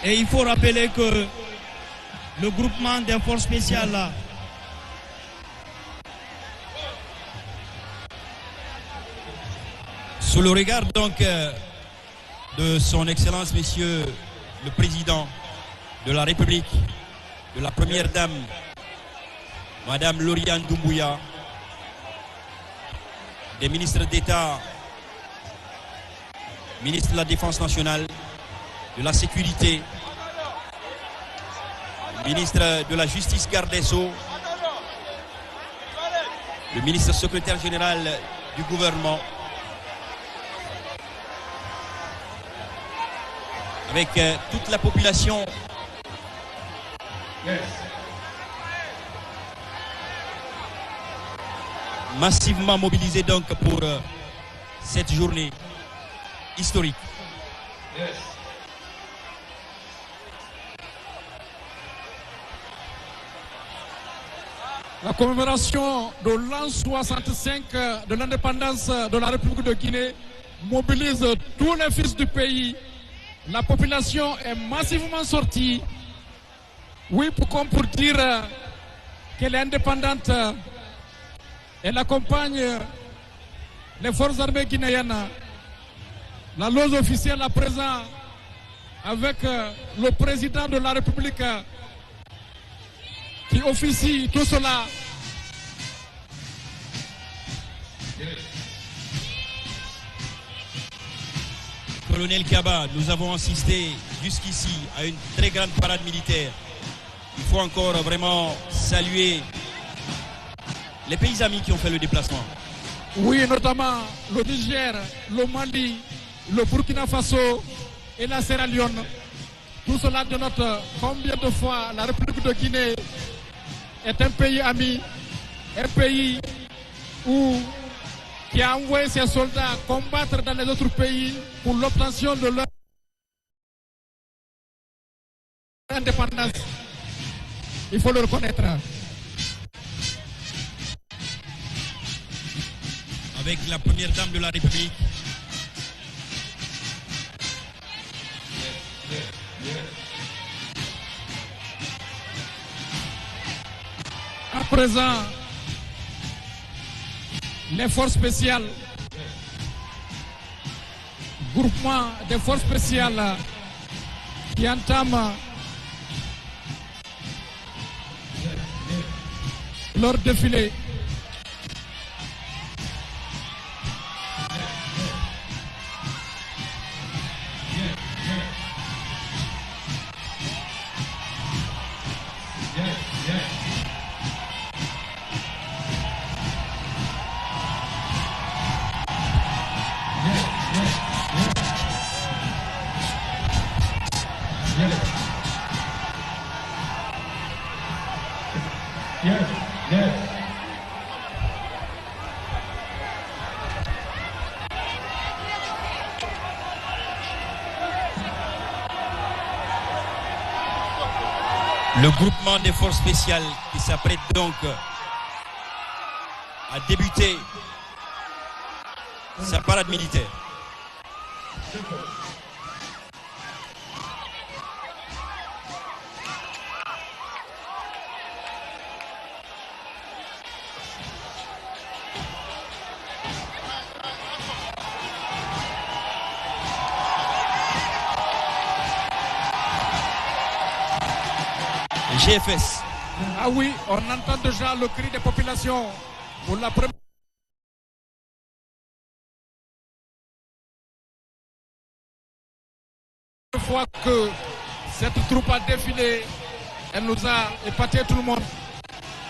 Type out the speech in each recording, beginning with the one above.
Et il faut rappeler que le groupement des forces spéciales là, sous le regard donc de son Excellence Monsieur le Président de la République, de la Première Dame, Madame Lauriane Doumbouya, des ministres d'État, ministre de la Défense nationale, de la Sécurité, ministre de la Justice garde des Sceaux, le ministre secrétaire général du gouvernement, avec toute la population massivement mobilisée donc pour cette journée historique. La commémoration de l'an 65 de l'indépendance de la République de Guinée mobilise tous les fils du pays. La population est massivement sortie. Oui, comme pour dire qu'elle est indépendante. Elle accompagne les forces armées guinéennes. La loge officielle à présent avec le président de la République qui officie tout cela. Colonel Kaba, nous avons assisté jusqu'ici à une très grande parade militaire. Il faut encore vraiment saluer les pays amis qui ont fait le déplacement. Oui, notamment le Niger, le Mali, le Burkina Faso et la Sierra Leone. Tout cela dénote combien de fois la République de Guinée est un pays ami, un pays qui a envoyé ses soldats combattre dans les autres pays pour l'obtention de leur indépendance. Il faut le reconnaître. Avec la première dame de la République. À présent, les forces spéciales, groupement des forces spéciales qui entament leur défilé. Le groupement des forces spéciales qui s'apprête donc à débuter sa parade militaire. GFS. Ah oui, on entend déjà le cri des populations pour la première fois que cette troupe a défilé. Elle nous a épaté tout le monde.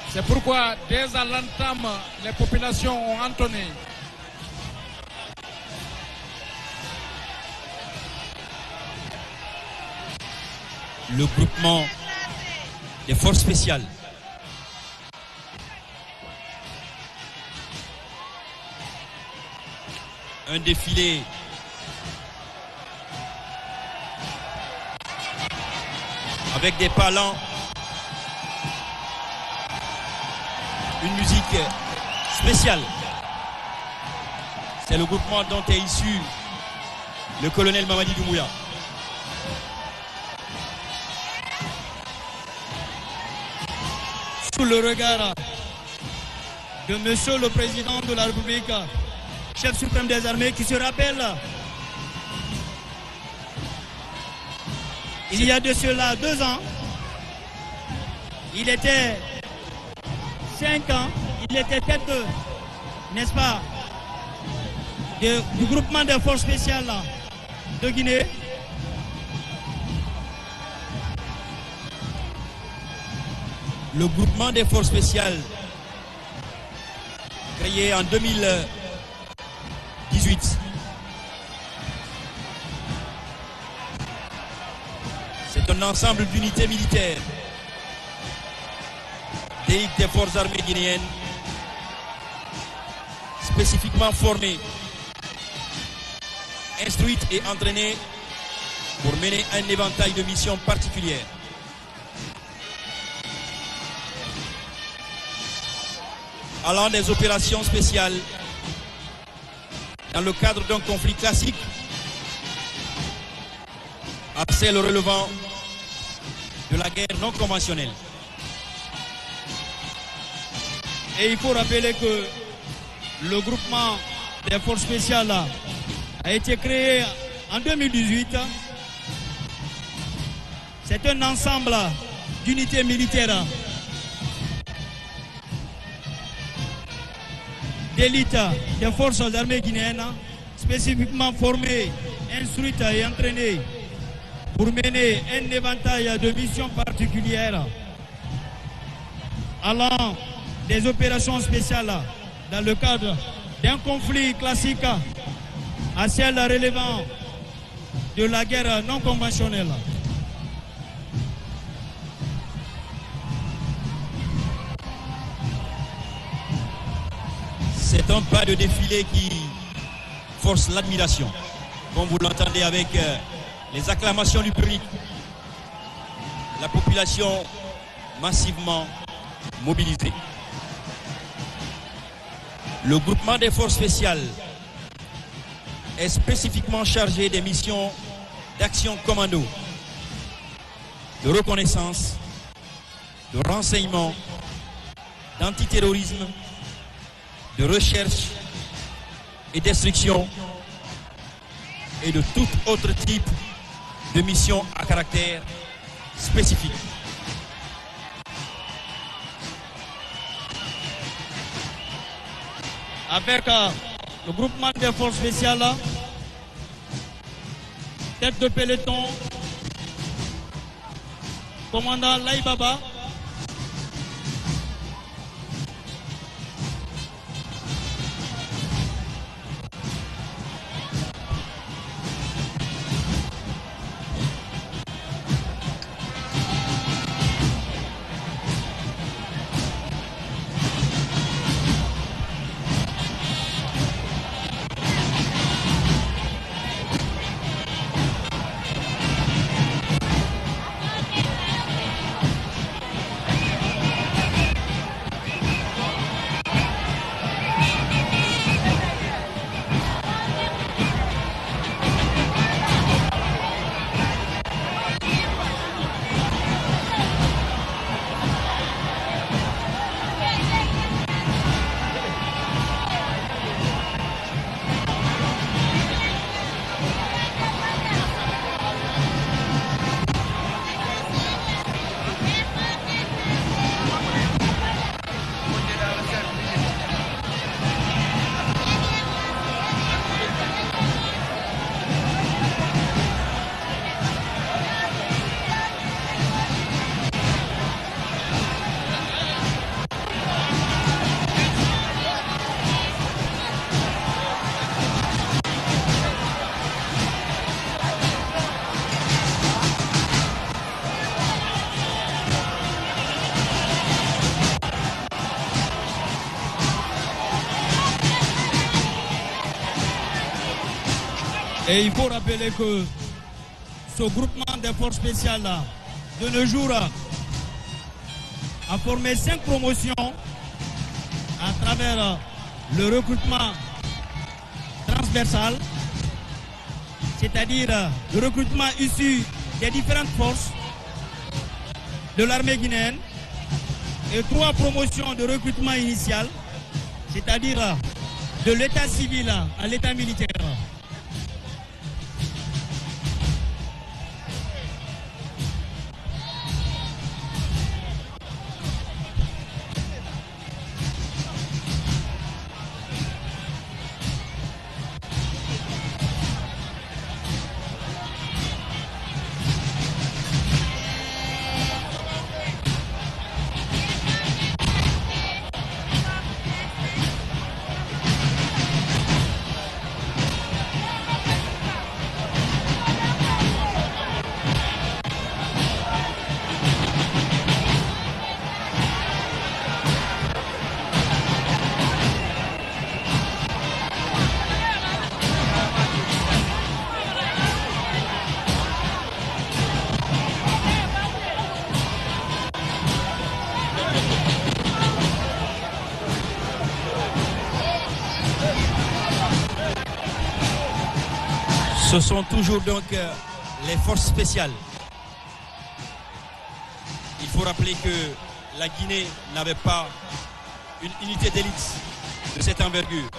C'est pourquoi dès à l'entame, les populations ont entonné. Le groupement des forces spéciales. Un défilé avec des pas lents, une musique spéciale. C'est le groupement dont est issu le colonel Mamadi Doumbouya. Sous le regard de Monsieur le Président de la République, chef suprême des armées, qui se rappelle, il y a de cela 2 ans, il était 5 ans, il était tête, n'est-ce pas, du groupement des forces spéciales de Guinée. Le groupement des forces spéciales créé en 2018. C'est un ensemble d'unités militaires d'élite des forces armées guinéennes spécifiquement formées, instruites et entraînées pour mener un éventail de missions particulières. Allant des opérations spéciales dans le cadre d'un conflit classique à celle relevant de la guerre non conventionnelle. Et il faut rappeler que le groupement des forces spéciales a été créé en 2018. C'est un ensemble d'unités militaires d'élite des forces armées guinéennes, spécifiquement formées, instruites et entraînées pour mener un éventail de missions particulières allant des opérations spéciales dans le cadre d'un conflit classique à celle relevant de la guerre non conventionnelle. C'est un pas de défilé qui force l'admiration, comme vous l'entendez avec les acclamations du public. La population massivement mobilisée. Le groupement des forces spéciales est spécifiquement chargé des missions d'action commando, de reconnaissance, de renseignement, d'antiterrorisme, de recherche et destruction et de tout autre type de mission à caractère spécifique. Avec le groupement des forces spéciales, tête de peloton, commandant Laïbaba, et il faut rappeler que ce groupement des forces spéciales de nos jours a formé 5 promotions à travers le recrutement transversal, c'est-à-dire le recrutement issu des différentes forces de l'armée guinéenne, et 3 promotions de recrutement initial, c'est-à-dire de l'état civil à l'état militaire. Ce sont toujours donc les forces spéciales. Il faut rappeler que la Guinée n'avait pas une unité d'élite de cette envergure.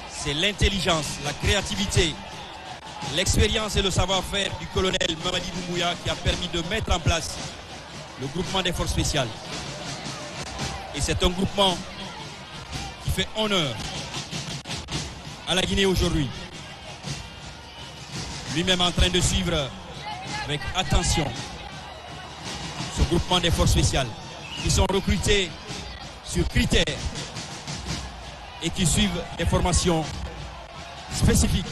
C'est l'intelligence, la créativité, l'expérience et le savoir-faire du colonel Mamadi Doumbouya qui a permis de mettre en place le groupement des forces spéciales. Et c'est un groupement qui fait honneur à la Guinée aujourd'hui. Lui-même en train de suivre avec attention ce groupement des forces spéciales qui sont recrutés sur critères et qui suivent des formations spécifiques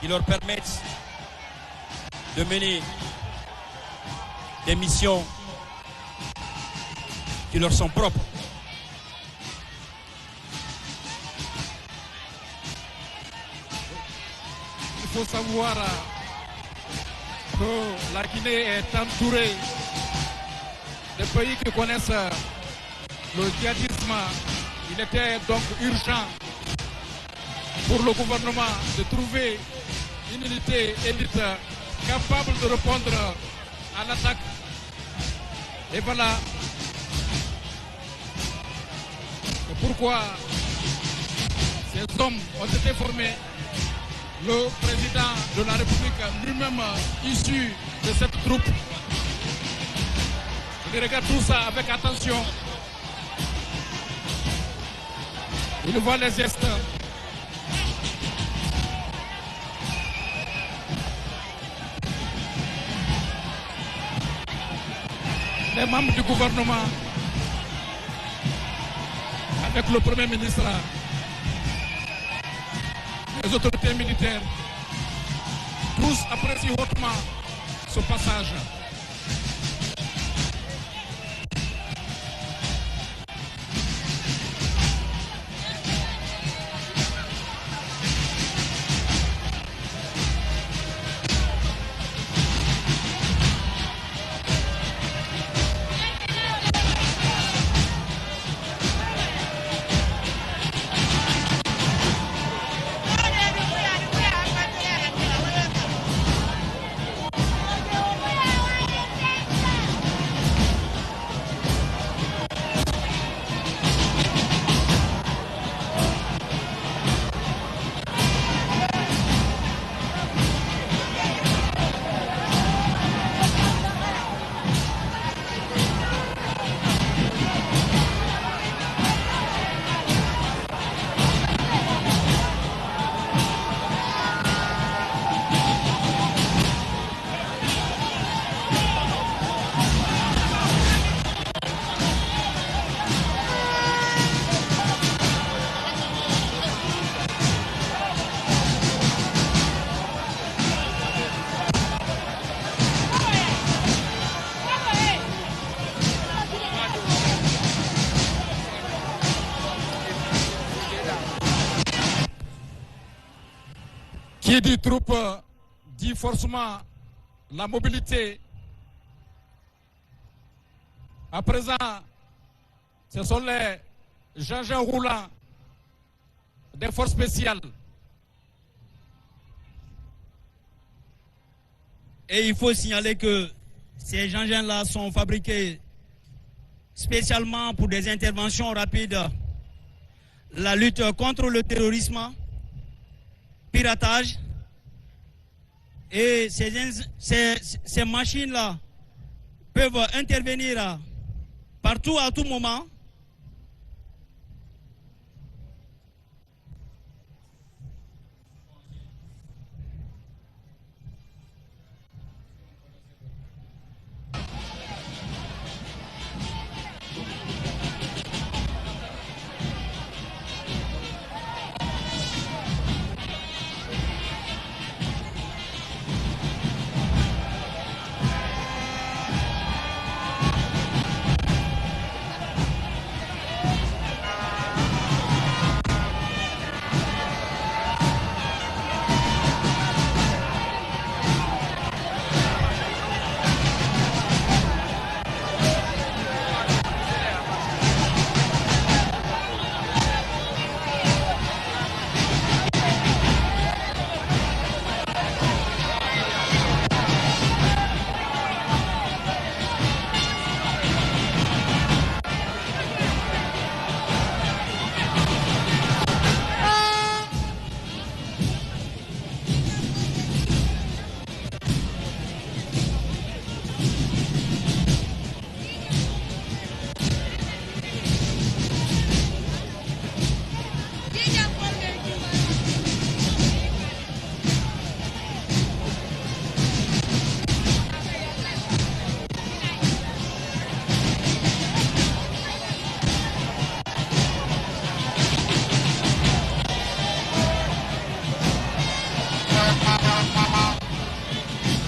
qui leur permettent de mener des missions qui leur sont propres. Il faut savoir que la Guinée est entourée de pays qui connaissent le djihadisme. Il était donc urgent pour le gouvernement de trouver une unité élite capable de répondre à l'attaque. Et voilà pourquoi ces hommes ont été formés. Le président de la République lui-même issu de cette troupe. Il regarde tout ça avec attention. Il voit les gestes. Les membres du gouvernement, avec le Premier ministre, les autorités militaires, tous apprécient hautement ce passage. Qui dit troupe dit forcément la mobilité. À présent, ce sont les engins roulants des forces spéciales. Et il faut signaler que ces engins-là sont fabriqués spécialement pour des interventions rapides, la lutte contre le terrorisme, piratage. Et ces machines-là peuvent intervenir partout, à tout moment.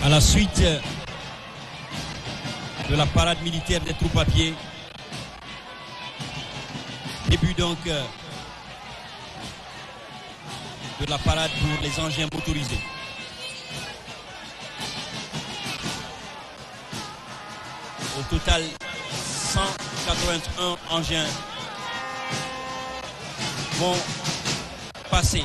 À la suite de la parade militaire des troupes à pied, début donc de la parade pour les engins motorisés. Au total, 181 engins vont passer.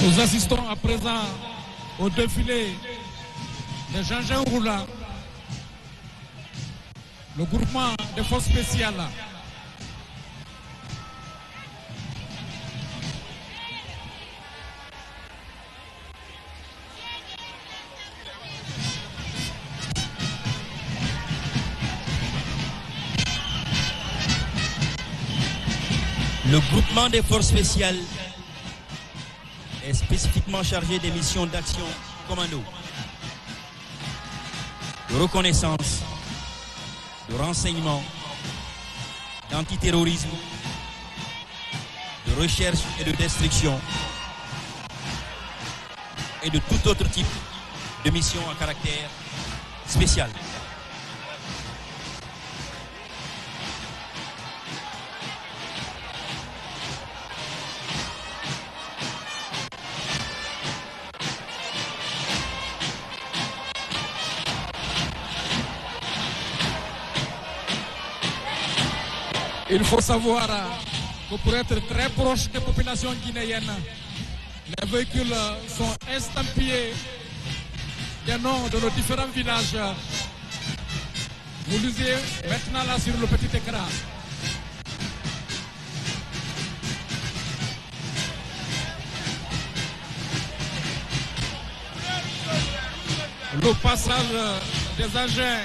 Nous assistons à présent au défilé des engins roulants, le groupement des forces spéciales. Le groupement des forces spéciales est spécifiquement chargé des missions d'action commando, de reconnaissance, de renseignement, d'antiterrorisme, de recherche et de destruction et de tout autre type de mission à caractère spécial. Il faut savoir que pour être très proche des populations guinéennes, les véhicules sont estampillés des noms de nos différents villages. Vous lisez maintenant là sur le petit écran. Le passage des agents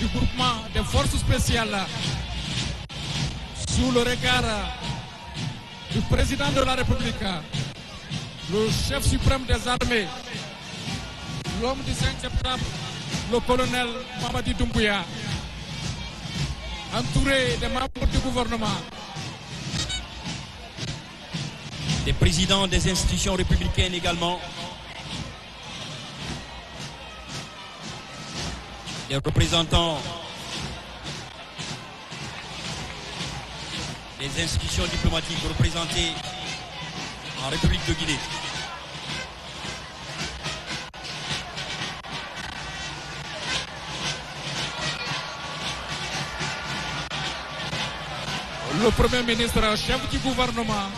du groupement des forces spéciales sous le regard du président de la République, le chef suprême des armées, l'homme du 5 septembre, le colonel Mamadi Doumbouya, entouré des membres du gouvernement. Des présidents des institutions républicaines également. Des représentants des institutions diplomatiques représentées en République de Guinée. Le Premier ministre, chef du gouvernement,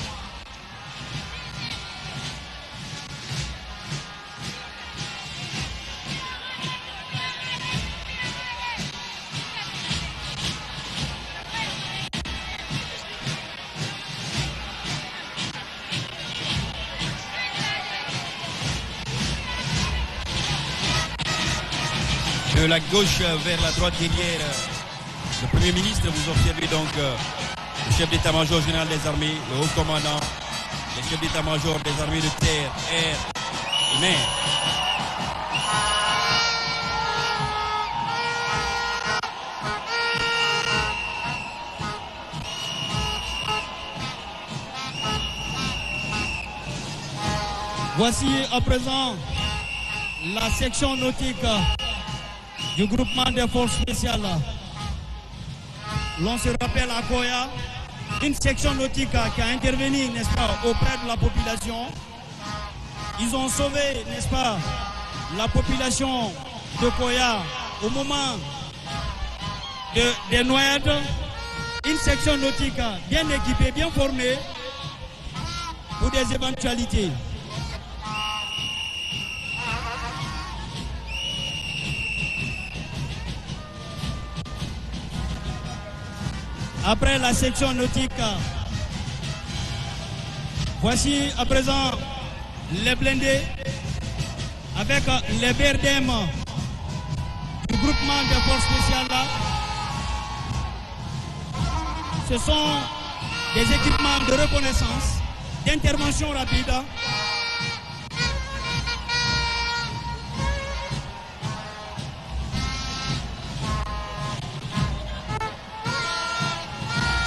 de la gauche vers la droite derrière le Premier ministre, vous observez donc le chef d'état-major général des armées, le haut commandant, le chef d'état-major des armées de terre, air et mer. Voici à présent la section nautique du groupement des forces spéciales. L'on se rappelle à Koya, une section nautique qui a intervenu, n'est-ce pas, auprès de la population. Ils ont sauvé, n'est-ce pas, la population de Koya au moment des noyades. Une section nautique bien équipée, bien formée pour des éventualités. Après la section nautique, voici à présent les blindés avec les BRDM du groupement des forces spéciales. Ce sont des équipements de reconnaissance, d'intervention rapide.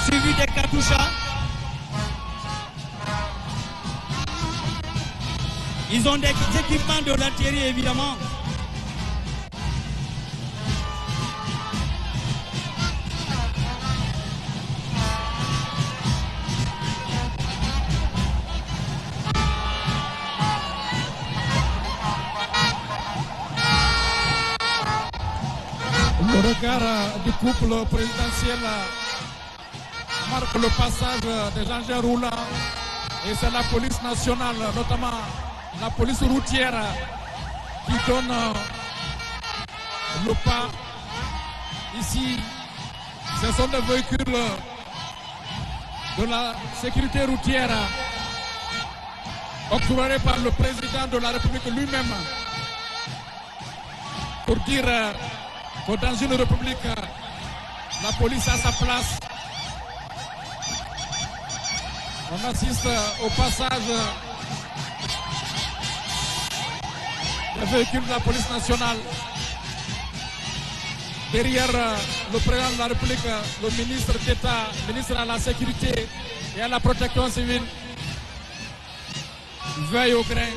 Suivi des cartouches. Ils ont des équipements de l'artillerie évidemment. le regard du couple présidentiel marque le passage des engins roulants et c'est la police nationale, notamment la police routière, qui donne le pas. Ici, ce sont des véhicules de la sécurité routière octroyés par le président de la République lui-même pour dire que dans une république, la police a sa place. On assiste au passage des véhicules de la police nationale. Derrière le président de la République, le ministre d'État, ministre à la sécurité et à la protection civile, veille au grain.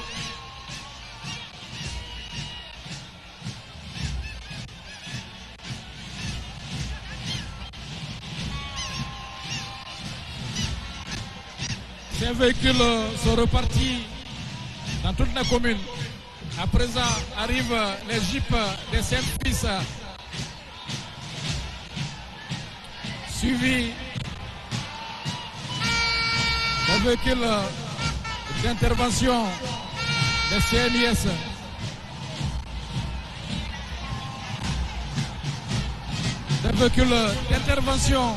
Ces véhicules sont repartis dans toutes les communes. À présent arrivent les jeeps des services suivi d'un véhicule d'intervention des CNIS. D'un véhicule d'intervention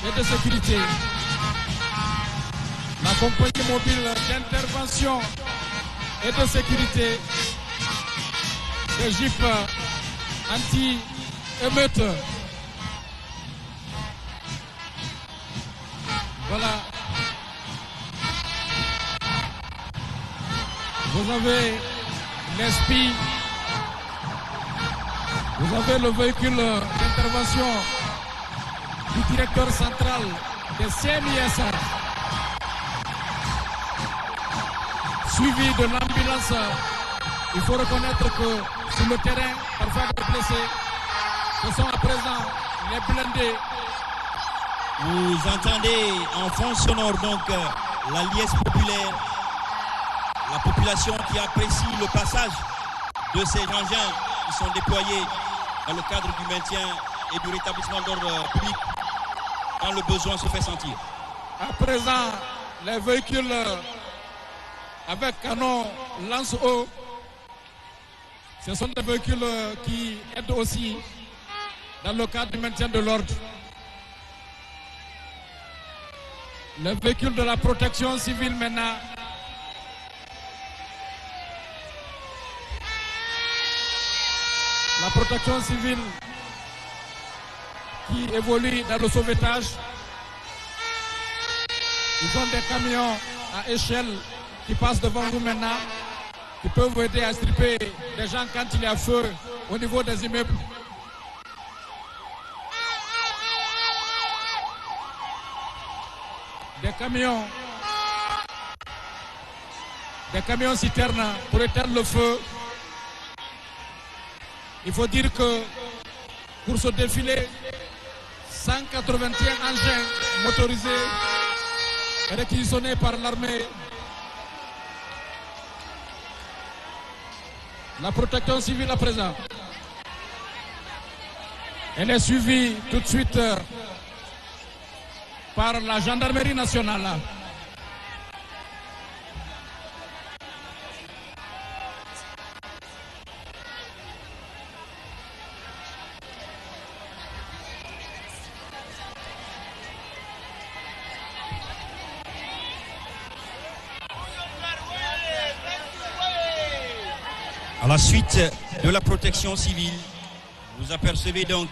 et de sécurité. La compagnie mobile d'intervention et de sécurité des Jeeps anti-émeutes. Voilà. Vous avez l'ESPI. Vous avez le véhicule d'intervention du directeur central des CNIS, suivi de l'ambulance. Il faut reconnaître que sur le terrain, parfois des blessés, ce sont à présent les blindés. Vous entendez en fond sonore donc la liesse populaire, la population qui apprécie le passage de ces engins qui sont déployés dans le cadre du maintien et du rétablissement d'ordre public quand le besoin se fait sentir. À présent, les véhicules avec canon lance-eau, ce sont des véhicules qui aident aussi dans le cadre du maintien de l'ordre. Les véhicules de la protection civile maintenant. La protection civile qui évolue dans le sauvetage. Ils ont des camions à échelle qui passent devant nous maintenant, qui peuvent aider à stripper des gens quand il y a feu au niveau des immeubles. Des camions citernes pour éteindre le feu. Il faut dire que pour ce défilé, 181 engins motorisés réquisitionnés par l'armée. La protection civile à présent. Elle est suivie tout de suite par la gendarmerie nationale. À la suite de la protection civile, vous apercevez donc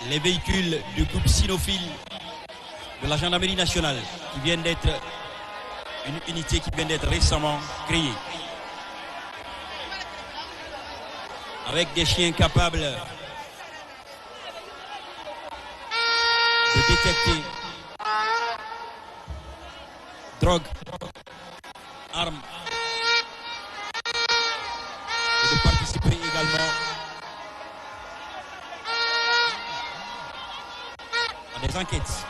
les véhicules du groupe cynophile de la gendarmerie nationale qui viennent d'être une unité qui vient d'être récemment créée. Avec des chiens capables de détecter drogue, armes et de participer également à des enquêtes.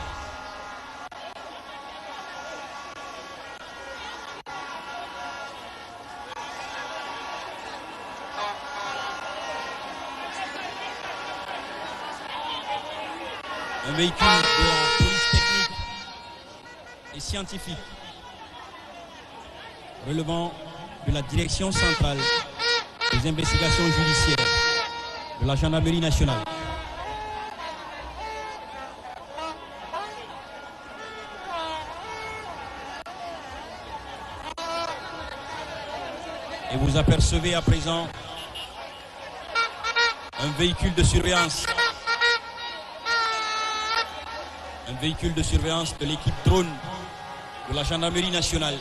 Un véhicule de la police technique et scientifique relevant de la direction centrale des investigations judiciaires de la gendarmerie nationale. Et vous apercevez à présent un véhicule de surveillance. Un véhicule de surveillance de l'équipe drone de la gendarmerie nationale.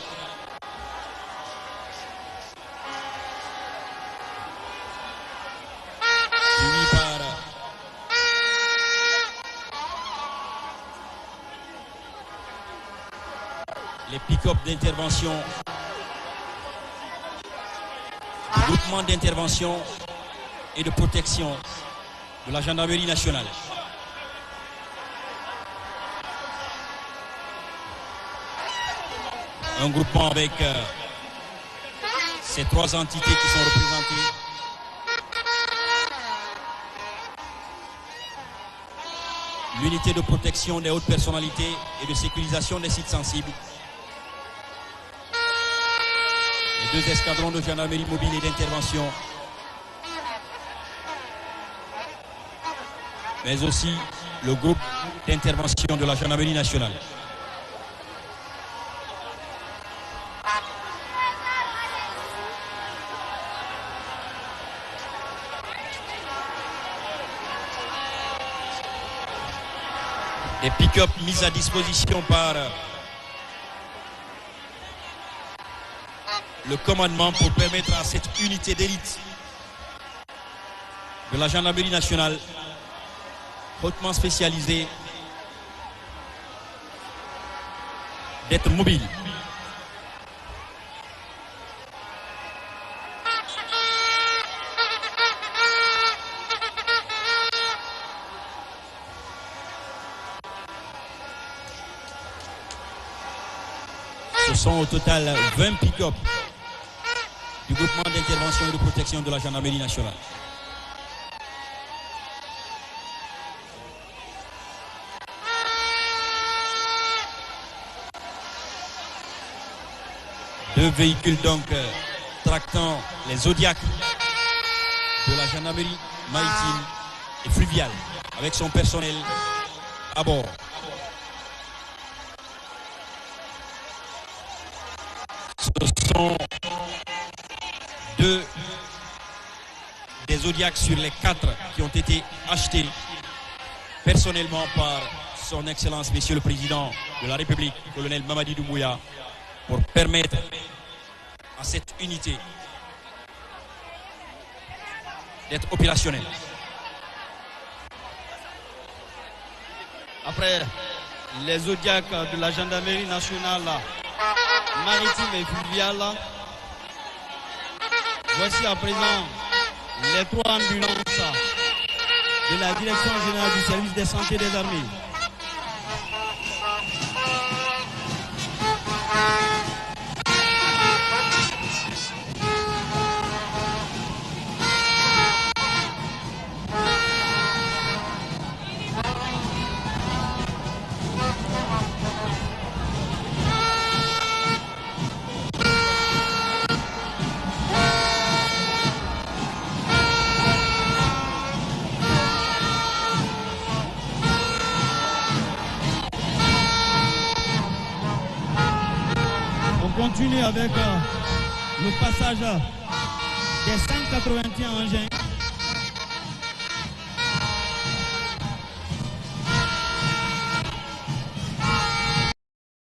Suivi par les pick-up d'intervention, le groupement d'intervention et de protection de la gendarmerie nationale. Un groupement avec ces trois entités qui sont représentées l'unité de protection des hautes personnalités et de sécurisation des sites sensibles, les 2 escadrons de gendarmerie mobile et d'intervention, mais aussi le groupe d'intervention de la gendarmerie nationale. Des pick-up mis à disposition par le commandement pour permettre à cette unité d'élite de la gendarmerie nationale hautement spécialisée d'être mobile. Ce sont au total 20 pick-up du groupement d'intervention et de protection de la gendarmerie nationale. Deux véhicules donc tractant les Zodiacs de la gendarmerie maritime et fluviale avec son personnel à bord. Ce sont 2 des Zodiacs sur les 4 qui ont été achetés personnellement par son Excellence Monsieur le Président de la République, colonel Mamadi Doumbouya, pour permettre à cette unité d'être opérationnelle. Après les Zodiacs de la gendarmerie nationale maritime et fluviale, voici à présent les 3 ambulances de la Direction générale du service de santé des armées. Continue avec le passage des 181 engins